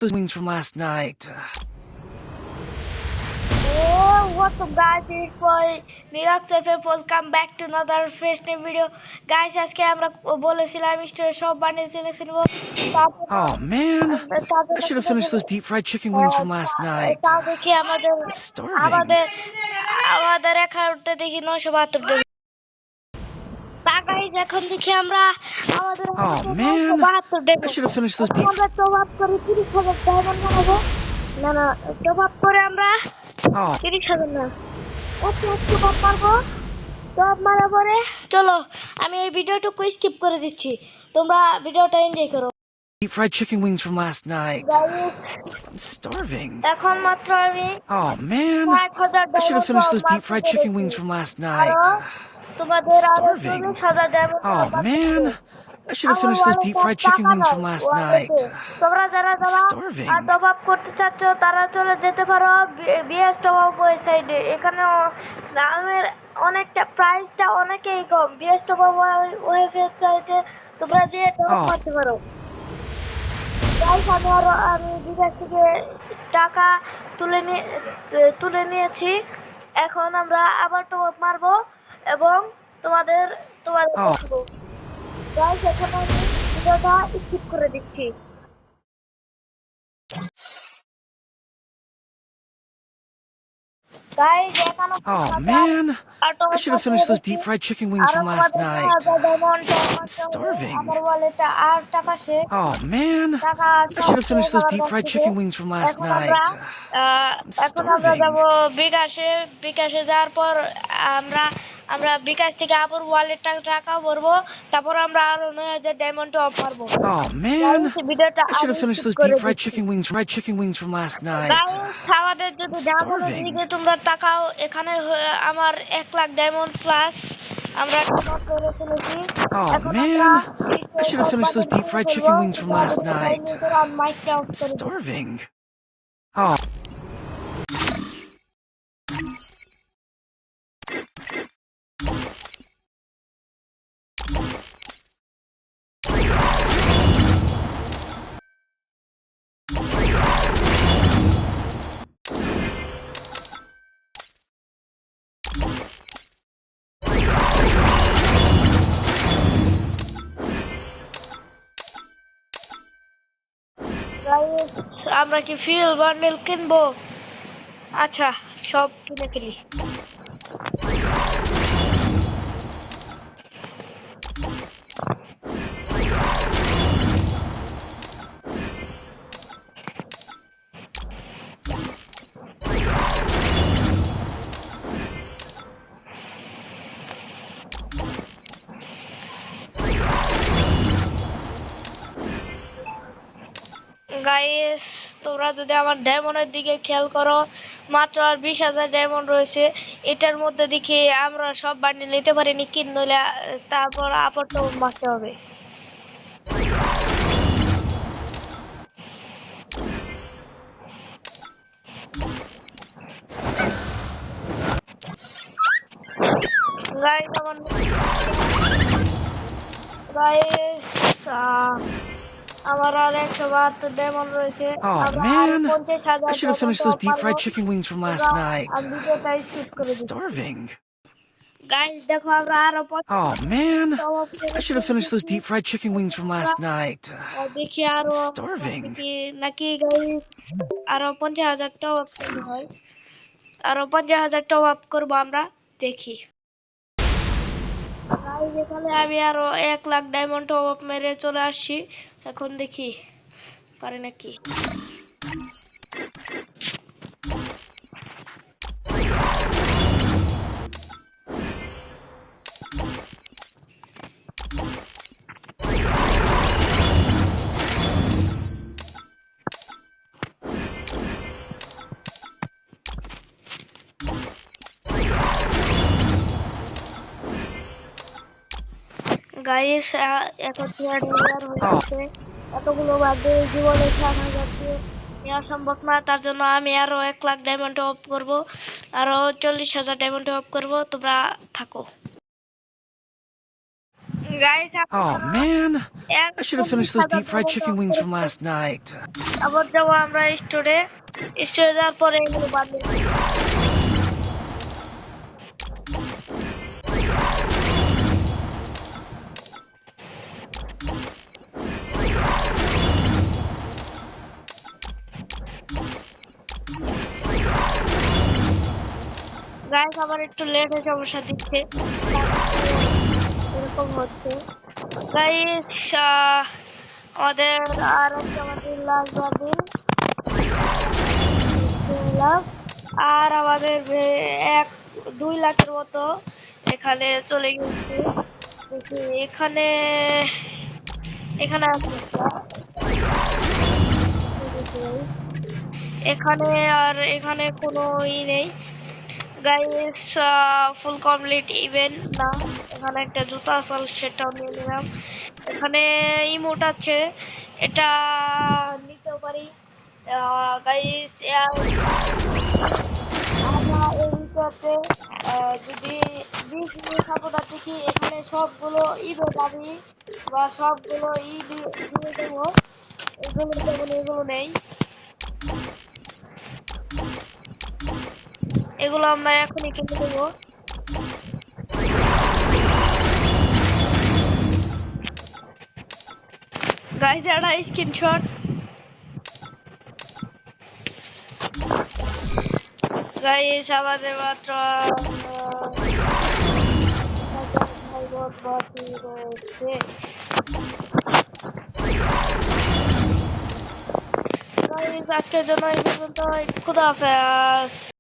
Those wings from last night. Oh, what's up guys, it's boy Mirax FF. Welcome back to another fresh new video. Guys, আজকে আমরা বলেছিলাম স্টোরে সব বানিয়ে ফেলেছিল। Oh man, I should have finished those deep fried chicken wings from last night. তা দেখি আমাদের I'm starving. আমাদের আমাদের অ্যাকাউন্টে দেখি 972 টাকা। তা গাইস এখন দেখি আমরা আমাদের Oh man, 972 I should have finished those deep. আমরা টপ আপ করে 30,000 ডায়মন্ড বানাবো। না টপ আপ করে আমরা Oh, 30,000 না একটু কম পারবো। টপ মারা পরে চলো আমি এই ভিডিওটুকু স্কিপ করে দিচ্ছি, তোমরা ভিডিওটা এনজয় করো। deep fried chicken wings from last night. Guys, I'm starving. এখন মাত্র আমি Oh man, 60,000 I should have finished those deep diamond fried chicken wings from last night. আরো তোমাদের আরো Starving. 40,000 diamond Oh man, I should have finished those deep fried chicken wings from last night. তোমরা যারা I'm starving. Top up করতে চাচ্ছ তারা চলে যেতে পারো বিএস টপ আপ ওয়েবসাইটে। এখানে দামের অনেকটা প্রাইসটা অনেকই কম। বিএস টপ আপ ওয়েবসাইটে তোমরা দিয়ে টপ আপ করতে পারো। গাইস আমি বিদেশ থেকে টাকা তুলে নিয়েছি। এখন আমরা আবার টপ আপ মারবো এবং তোমাদের দেখাবো। গাইস এখন আমি ভিডিওটা স্কিপ করে দিচ্ছি। Guys, Oh man, I should have finished those deep fried chicken wings from last night. I'm starving. Oh man, I should have finished those deep fried chicken wings from last night. I'm starving. বিকাশে যাওয়ার পর আমরা বিকাশ থেকে আবার ওয়ালেটটা টাকা ভরবো, তারপর আমরা আরো 9,000 ডায়মন্ড অফ মারবো। Oh man, I should have finished those deep fried chicken wings from last night. আমাদের যদি ডায়মন্ডের দিকে তোমরা তাকাও, এখানে আমার 1 লাখ ডায়মন্ড প্লাস আমরা টপ করে ফেলেছি। Oh man, I should have finished those deep fried chicken wings from last night. I'm starving. Oh. আমরা কি ফিল বান্ডেল কিনবো? আচ্ছা, সব কিনে ফেলি। গাইস, তোমরা যদি আমার ডায়মন্ডের দিকে খেয়াল করো, মাত্র আর 20,000 ডায়মন্ড রয়েছে। এটার মধ্যে দেখি আমরা সব বান্ডিল নিতে পারিনি, কিনলে তারপর আবার তো মারতে হবে। আমার আর 172 ডায়মন্ড রয়েছে। Oh man, I should have finished those deep fried chicken wings from last night. I'm starving. Guys দেখো আমরা আরো Oh man, I should have finished those deep fried chicken wings from last night. দেখি আরো I'm starving. নাকি guys আরো 50,000 top up করতে হয়। আরো 50,000 টপ আপ করবো আমরা, দেখি। গাইস এখানে আমি আরো 1 লাখ ডায়মন্ড টপ আপ মেরে চলে আসছি। এখন দেখি পারে নাকি। গাইস এখন হচ্ছে এতগুলো বাদে জীবনে 7,000 নেওয়া সম্ভব না, তার জন্য আমি আরো 1 লাখ ডায়মন্ড অফ করবো, আরো 40,000 ডায়মন্ড অফ করবো। তোমরা থাকো। Guys Oh man, I should have finished those deep fried টাকা chicken wings from last night. আবার যাবো আমরা স্টোরে যাওয়ার পরে এগুলো বানিয়ে গাইস আবার একটু লেট হয়ে সমস্যা দিচ্ছে এরকম হচ্ছে গাইস আমাদের আর আমাদের লাস্ট বাদে আর আমাদের 2 লাখের মতো এখানে চলে গেছে এখানে এখানে আছে এখানে আর এখানে কোনো নেই গাইস ফুল কমপ্লিট ইভেন্ট না এখানে একটা জুতা আছে সেটাও নিয়ে নিলাম এখানে ইমোট আছে এটা নিতে পারি গাইস আমরা এই ভিডিওতে যদি 20 মিনিট সাপোর্টার দেখি এখানে সবগুলো ইভেন্ট আমি বা সবগুলো দিয়ে দেবো এগুলো নেই এগুলো আমরা এখনই কিনে দেবো গাইস একটা স্ক্রিনশট গাইস আমাদের মাত্র আজকের জন্য এই পর্যন্ত খুদা হাফেজ।